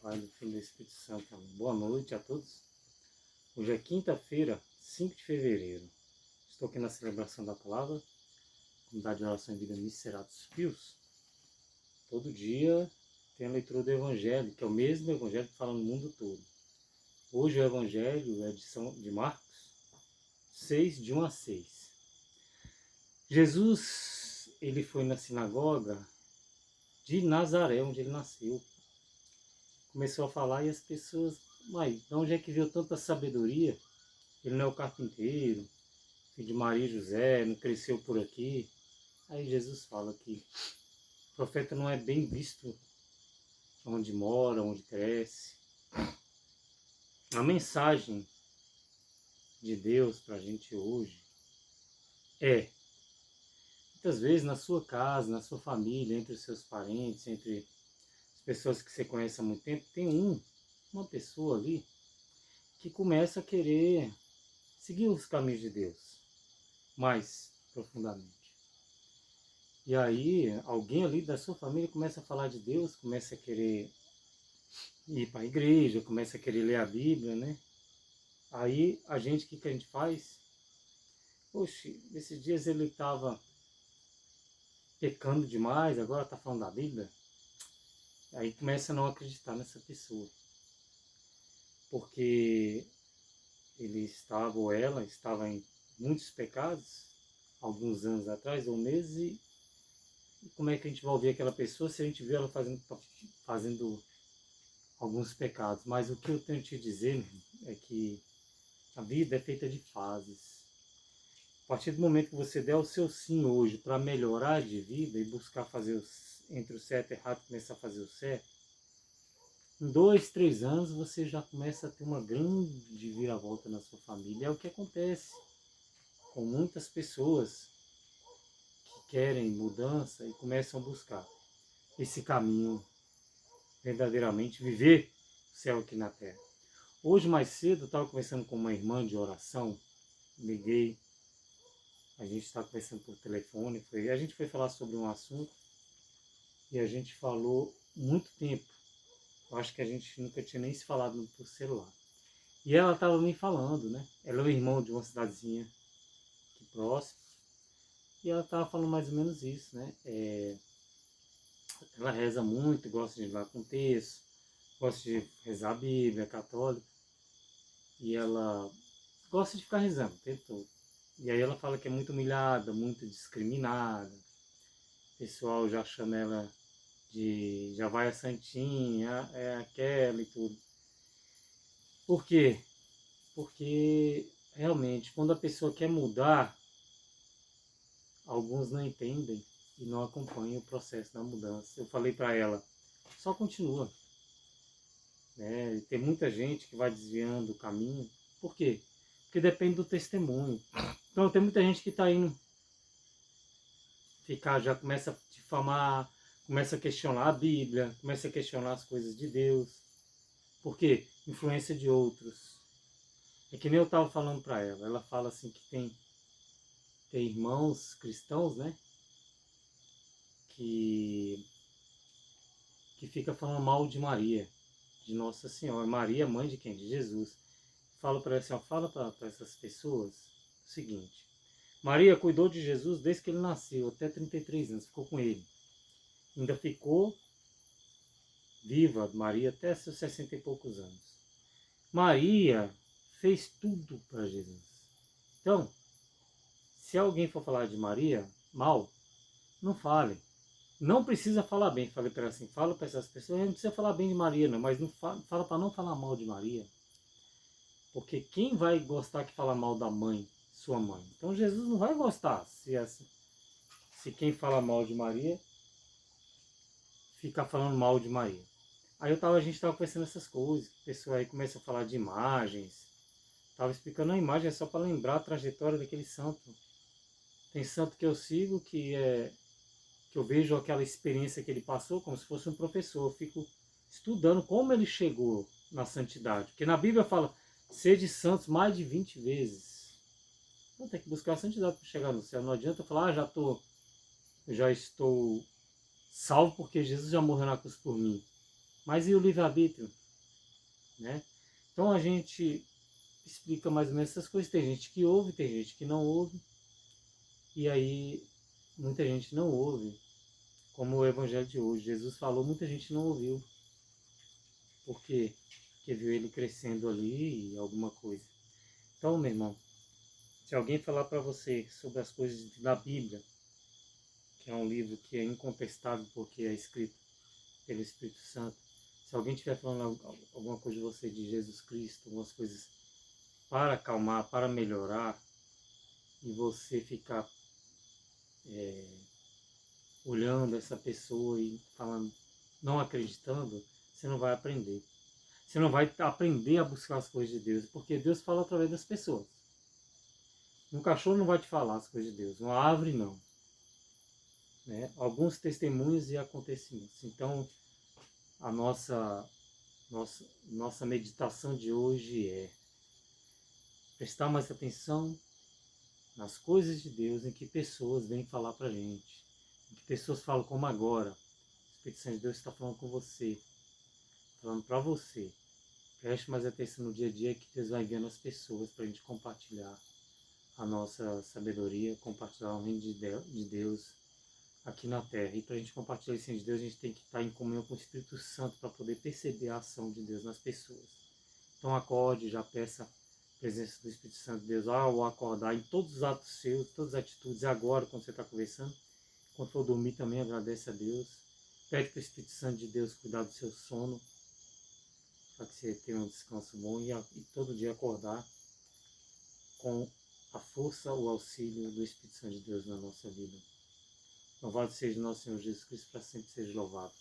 Pai, do Filho e do Espírito Santo. Amém. Boa noite a todos. Hoje é quinta-feira, 5 de fevereiro. Estou aqui na celebração da palavra, Comunidade de Oração e Vida Miserados Pios. Todo dia tem a leitura do Evangelho, que é o mesmo Evangelho que fala no mundo todo. Hoje o Evangelho é de Marcos 6, de 1 a 6. Jesus, ele foi na sinagoga de Nazaré, onde ele nasceu. Começou a falar e as pessoas, mas de onde é que veio tanta sabedoria? Ele não é o carpinteiro, filho de Maria e José, não cresceu por aqui. Aí Jesus fala que o profeta não é bem visto onde mora, onde cresce. A mensagem de Deus para a gente hoje é, muitas vezes na sua casa, na sua família, entre os seus parentes, entre as pessoas que você conhece há muito tempo, tem uma pessoa ali que começa a querer seguir os caminhos de Deus mais profundamente. E aí alguém ali da sua família começa a falar de Deus, começa a querer ir para a igreja, começa a querer ler a Bíblia, né? Aí a gente, o que a gente faz? Poxa, esses dias ele estava pecando demais, agora está falando da Bíblia. Aí começa a não acreditar nessa pessoa. Porque ele estava, ou ela, estava em muitos pecados, alguns anos atrás, ou meses, e como é que a gente vai ouvir aquela pessoa se a gente vê ela fazendo alguns pecados? Mas o que eu tenho que te dizer é que a vida é feita de fases. A partir do momento que você der o seu sim hoje para melhorar de vida e buscar fazer entre o certo e o errado, começar a fazer o certo, em 2, 3 anos você já começa a ter uma grande viravolta na sua família. É o que acontece com muitas pessoas que querem mudança e começam a buscar esse caminho, verdadeiramente viver o céu aqui na terra. Hoje mais cedo eu estava conversando com uma irmã de oração, liguei, a gente está conversando por telefone, a gente foi falar sobre um assunto e a gente falou muito tempo. Eu acho que a gente nunca tinha nem se falado por celular. E ela estava me falando, né? Ela é o irmão de uma cidadezinha aqui próximo. E ela estava falando mais ou menos isso, né? Ela reza muito, gosta de ir lá com texto, gosta de rezar a Bíblia, é católica. E ela gosta de ficar rezando o tempo todo. E aí ela fala que é muito humilhada, muito discriminada. O pessoal já chama ela de já vai a santinha, é aquela e tudo. Por quê? Porque realmente quando a pessoa quer mudar, alguns não entendem e não acompanham o processo da mudança. Eu falei para ela, só continua. Né? E tem muita gente que vai desviando o caminho. Por quê? Porque depende do testemunho. Então tem muita gente que está indo ficar, já começa a difamar, começa a questionar a Bíblia, começa a questionar as coisas de Deus. Por quê? Influência de outros. É que nem eu estava falando para ela. Ela fala assim que tem irmãos cristãos, né? Que fica falando mal de Maria, de Nossa Senhora. Maria, mãe de quem? De Jesus. Falo para ela assim, ó, fala para essas pessoas o seguinte. Maria cuidou de Jesus desde que ele nasceu, até 33 anos, ficou com ele. Ainda ficou viva, Maria, até seus 60 e poucos anos. Maria fez tudo para Jesus. Então, se alguém for falar de Maria mal, não fale. Não precisa falar bem, falei para ela assim, fala para essas pessoas, não precisa falar bem de Maria, não, mas não fala para não falar mal de Maria. Porque quem vai gostar que fala mal da mãe, sua mãe? Então Jesus não vai gostar se quem fala mal de Maria ficar falando mal de Maria. Aí a gente estava conversando essas coisas, a pessoa aí começa a falar de imagens, estava explicando a imagem, é só para lembrar a trajetória daquele santo. Tem santo que eu sigo que eu vejo aquela experiência que ele passou como se fosse um professor, eu fico estudando como ele chegou na santidade, porque na Bíblia fala, sede santos mais de 20 vezes. Vou ter que buscar a santidade para chegar no céu, não adianta eu falar, já estou salvo porque Jesus já morreu na cruz por mim. Mas e o livre-arbítrio? Né? Então a gente explica mais ou menos essas coisas. Tem gente que ouve, tem gente que não ouve. E aí muita gente não ouve. Como o evangelho de hoje. Jesus falou, muita gente não ouviu. Por quê? Porque viu ele crescendo ali e alguma coisa. Então, meu irmão, se alguém falar para você sobre as coisas da Bíblia, que é um livro que é incontestável porque é escrito pelo Espírito Santo, se alguém estiver falando alguma coisa de você, de Jesus Cristo, algumas coisas para acalmar, para melhorar, e você ficar olhando essa pessoa e falando, não acreditando, você não vai aprender. Você não vai aprender a buscar as coisas de Deus, porque Deus fala através das pessoas. Um cachorro não vai te falar as coisas de Deus, uma árvore não. Né? Alguns testemunhos e acontecimentos. Então, a nossa meditação de hoje é prestar mais atenção nas coisas de Deus, em que pessoas vêm falar para a gente, em que pessoas falam como agora. O Espírito Santo de Deus está falando com você, falando para você. Preste mais atenção no dia a dia que Deus vai enviando as pessoas para a gente compartilhar a nossa sabedoria, compartilhar o reino de Deus aqui na Terra. E para a gente compartilhar esse reino de Deus, a gente tem que estar em comunhão com o Espírito Santo para poder perceber a ação de Deus nas pessoas. Então acorde, já peça a presença do Espírito Santo de Deus ao acordar em todos os atos seus, todas as atitudes, agora quando você está conversando. Quando for dormir também, agradece a Deus. Pede para o Espírito Santo de Deus cuidar do seu sono, para que você tenha um descanso bom e todo dia acordar com a força, o auxílio do Espírito Santo de Deus na nossa vida. Louvado seja o nosso Senhor Jesus Cristo, para sempre seja louvado.